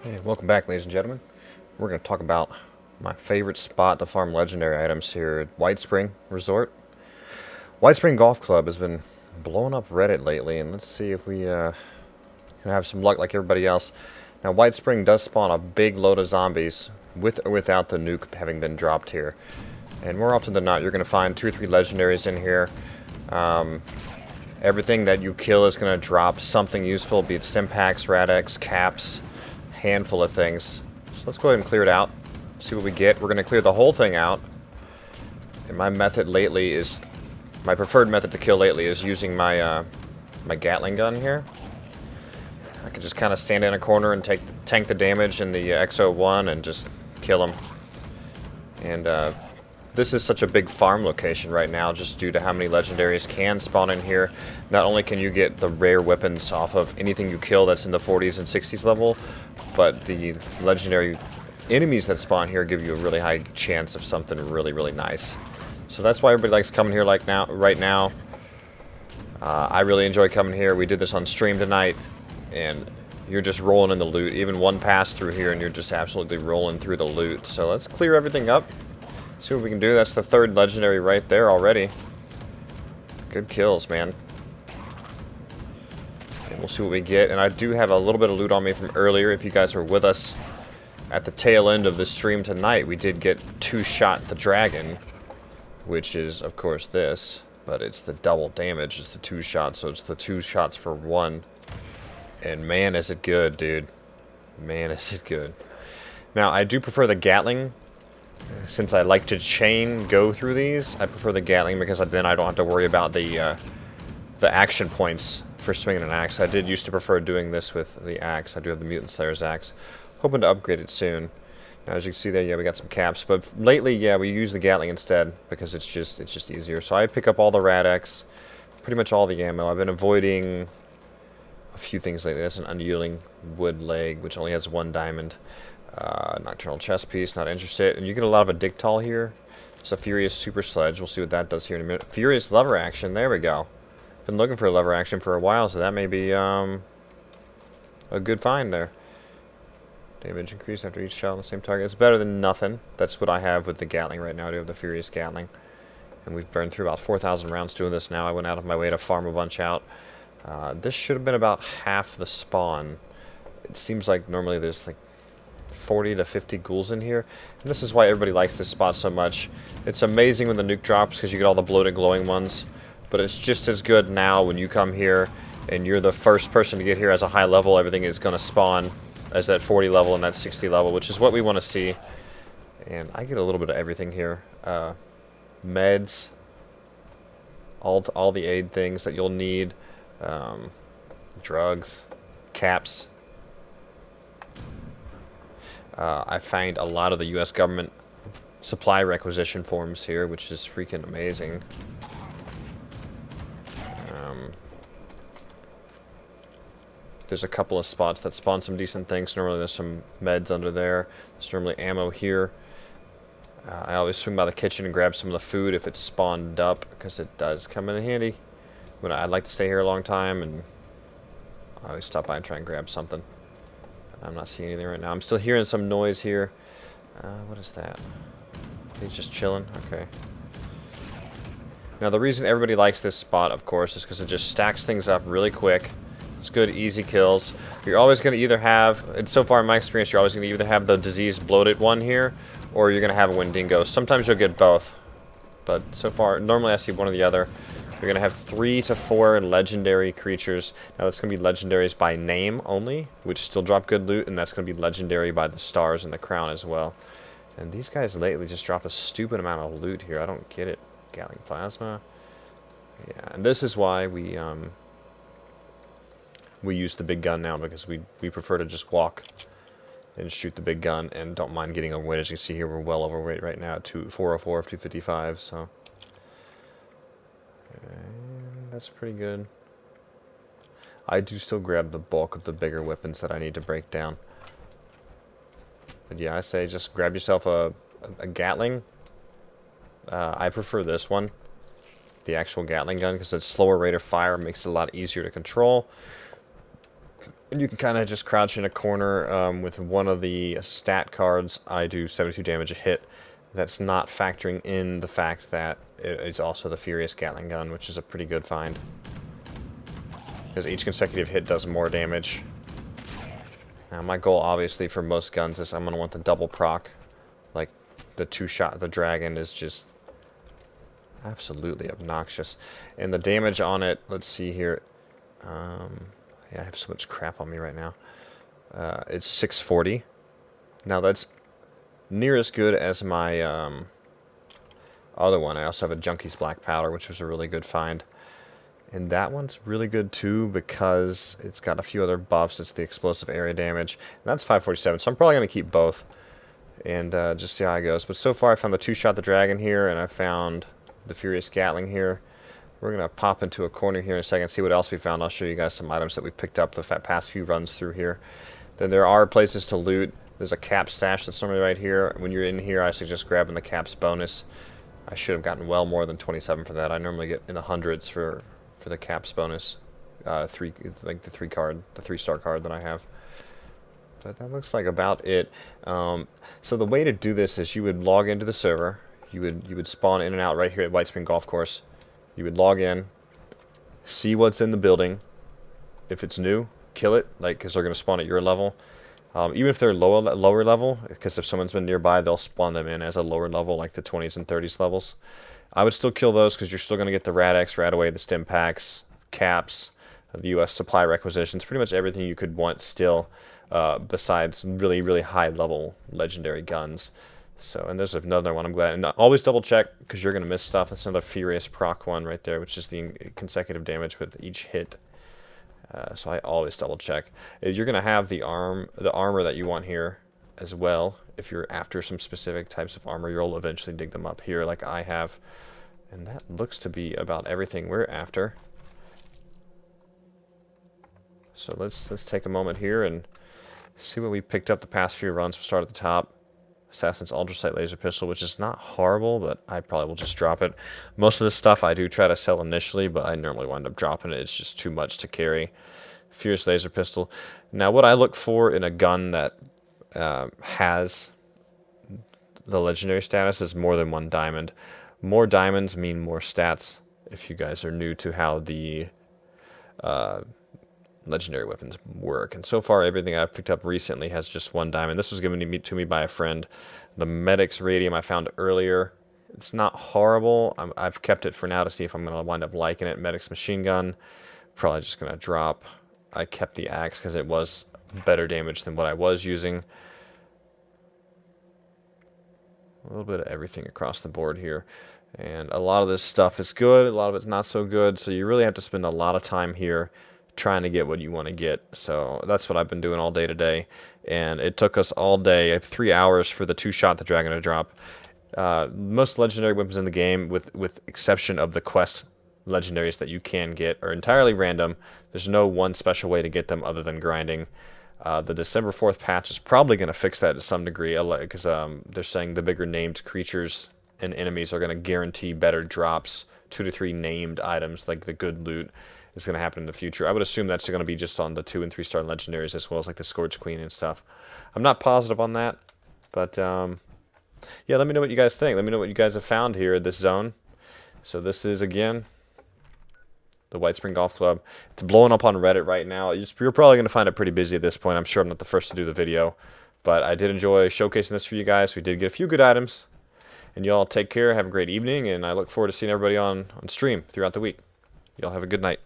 Hey, welcome back, ladies and gentlemen. We're going to talk about my favorite spot to farm legendary items here at White Spring Resort. White Spring Golf Club has been blowing up Reddit lately, and let's see if we can have some luck like everybody else. Now, White Spring does spawn a big load of zombies, with or without the nuke having been dropped here. And more often than not, you're going to find 2 or 3 legendaries in here. Everything that you kill is going to drop something useful, be it stim packs, rad-X, caps, handful of things. So let's go ahead and clear it out, see what we get. We're going to clear the whole thing out. And my method lately is, my preferred method to kill lately is using my my Gatling gun here. I can just kind of stand in a corner and tank the damage in the X01 and just kill them. And this is such a big farm location right now just due to how many legendaries can spawn in here. Not only can you get the rare weapons off of anything you kill that's in the 40s and 60s level, but the legendary enemies that spawn here give you a really high chance of something really, really nice. So that's why everybody likes coming here right now. I really enjoy coming here. We did this on stream tonight, and you're just rolling in the loot. Even one pass through here and you're just absolutely rolling through the loot. So let's clear everything up. See what we can do. That's the 3rd legendary right there already. Good kills, man. And we'll see what we get. And I do have a little bit of loot on me from earlier. If you guys were with us at the tail end of the stream tonight, we did get Tues-Sat the dragon, which is, of course, this. But it's the double damage. It's the 2 shots, so it's the 2 shots for 1. And man, is it good, dude. Man, is it good. Now, I do prefer the Gatling. Since I like to chain go through these, I prefer the Gatling because then I don't have to worry about the action points for swinging an axe. I did used to prefer doing this with the axe. I do have the Mutant Slayer's axe. Hoping to upgrade it soon. Now, as you can see there, yeah, we got some caps. But lately, yeah, we use the Gatling instead because it's just easier. So I pick up all the rad-X, pretty much all the ammo. I've been avoiding a few things lately. That's an unyielding wood leg, which only has 1 diamond. Nocturnal chest piece, not interested. And you get a lot of a Dictal here. It's a Furious Super Sledge. We'll see what that does here in a minute. Furious lever action. There we go. Been looking for a lever action for a while, so that may be a good find there. Damage increase after each shot on the same target. It's better than nothing. That's what I have with the Gatling right now. I do have the Furious Gatling. And we've burned through about 4,000 rounds doing this now. I went out of my way to farm a bunch out. This should have been about half the spawn. It seems like normally there's like 40 to 50 ghouls in here, and this is why everybody likes this spot so much. It's amazing when the nuke drops because you get all the bloated glowing ones, but it's just as good now when you come here and you're the first person to get here as a high level. Everything is going to spawn as that 40 level and that 60 level, which is what we want to see. And I get a little bit of everything here. Meds, all the aid things that you'll need, drugs, caps. I find a lot of the U.S. government supply requisition forms here, which is freaking amazing. There's a couple of spots that spawn some decent things. Normally there's some meds under there. There's normally ammo here. I always swing by the kitchen and grab some of the food if it's spawned up, because it does come in handy. But I'd like to stay here a long time, and I always stop by and try and grab something. I'm not seeing anything right now. I'm still hearing some noise here. What is that? He's just chilling? Okay. Now, the reason everybody likes this spot, of course, is because it just stacks things up really quick. It's good, easy kills. You're always going to either have, and so far in my experience, you're always going to either have the disease bloated one here, or you're going to have a Wendigo. Sometimes you'll get both. But so far, normally I see one or the other. You're going to have 3 to 4 legendary creatures. Now, that's going to be legendaries by name only, which still drop good loot, and that's going to be legendary by the stars and the crown as well. And these guys lately just dropped a stupid amount of loot here. I don't get it. Gatling Plasma. Yeah, and this is why we use the big gun now, because we prefer to just walk and shoot the big gun and don't mind getting overweight. As you can see here, we're well overweight right now at 404 of 255, so... And that's pretty good. I do still grab the bulk of the bigger weapons that I need to break down. But yeah, I say just grab yourself a Gatling. I prefer this one, the actual Gatling gun, because it's slower rate of fire, makes it a lot easier to control. And you can kind of just crouch in a corner with one of the stat cards. I do 72 damage a hit. That's not factoring in the fact that it's also the Furious Gatling gun, which is a pretty good find. Because each consecutive hit does more damage. Now my goal, obviously, for most guns is I'm going to want the double proc. Like, the two-shot, the Dragon is just absolutely obnoxious. And the damage on it, let's see here. Yeah, I have so much crap on me right now. It's 640. Now that's near as good as my other one. I also have a Junkie's Black Powder, which was a really good find. And that one's really good too because it's got a few other buffs. It's the explosive area damage. And that's 547, so I'm probably going to keep both and just see how it goes. But so far I found the two-shot the Dragon here, and I found the Furious Gatling here. We're going to pop into a corner here in a second, see what else we found. I'll show you guys some items that we've picked up the past few runs through here. Then there are places to loot. There's a cap stash that's normally right here. When you're in here, I suggest grabbing the caps bonus. I should have gotten well more than 27 for that. I normally get in the hundreds for the caps bonus. Like the three-star card that I have. But that looks like about it. So the way to do this is you would log into the server. You would spawn in and out right here at White Spring Golf Course. You would log in, see what's in the building. If it's new, kill it, like, because they're going to spawn at your level. Even if they're lower level, because if someone's been nearby, they'll spawn them in as a lower level, like the 20s and 30s levels. I would still kill those because you're still going to get the RADX, RADaway, the stim packs, caps, the U.S. supply requisitions, pretty much everything you could want still, besides really, really high-level legendary guns. So, and there's another one, I'm glad. And always double check, because you're going to miss stuff. That's another Furious proc one right there, which is the consecutive damage with each hit. So I always double check. You're going to have the armor that you want here as well. If you're after some specific types of armor, you'll eventually dig them up here like I have. And that looks to be about everything we're after. So let's take a moment here and see what we picked up the past few runs. We'll start at the top. Assassin's Ultrasight Laser Pistol, which is not horrible, but I probably will just drop it. Most of this stuff I do try to sell initially, but I normally wind up dropping it. It's just too much to carry. Fierce Laser Pistol. Now, what I look for in a gun that has the legendary status is more than one diamond. More diamonds mean more stats, if you guys are new to how the legendary weapons work. And so far, everything I've picked up recently has just one diamond. This was given to me by a friend. The Medic's Radium I found earlier. It's not horrible. I've kept it for now to see if I'm going to wind up liking it. Medic's Machine Gun. Probably just going to drop. I kept the axe because it was better damage than what I was using. A little bit of everything across the board here. And a lot of this stuff is good. A lot of it's not so good. So you really have to spend a lot of time here trying to get what you want to get. So that's what I've been doing all day today, and it took us all day, 3 hours for the two-shot the Dragon to drop. Most legendary weapons in the game, with exception of the quest legendaries that you can get, are entirely random. There's no one special way to get them other than grinding. The December 4th patch is probably going to fix that to some degree, because they're saying the bigger named creatures and enemies are going to guarantee better drops. 2 to 3 named items, like the good loot, is going to happen in the future. I would assume that's going to be just on the 2- and 3-star legendaries, as well as like the Scourge Queen and stuff. I'm not positive on that, but yeah, let me know what you guys think. Let me know what you guys have found here at this zone. So this is, again, the White Spring Golf Club. It's blowing up on Reddit right now. You're probably going to find it pretty busy at this point. I'm sure I'm not the first to do the video, but I did enjoy showcasing this for you guys. We did get a few good items. And y'all take care, have a great evening, and I look forward to seeing everybody on stream throughout the week. Y'all have a good night.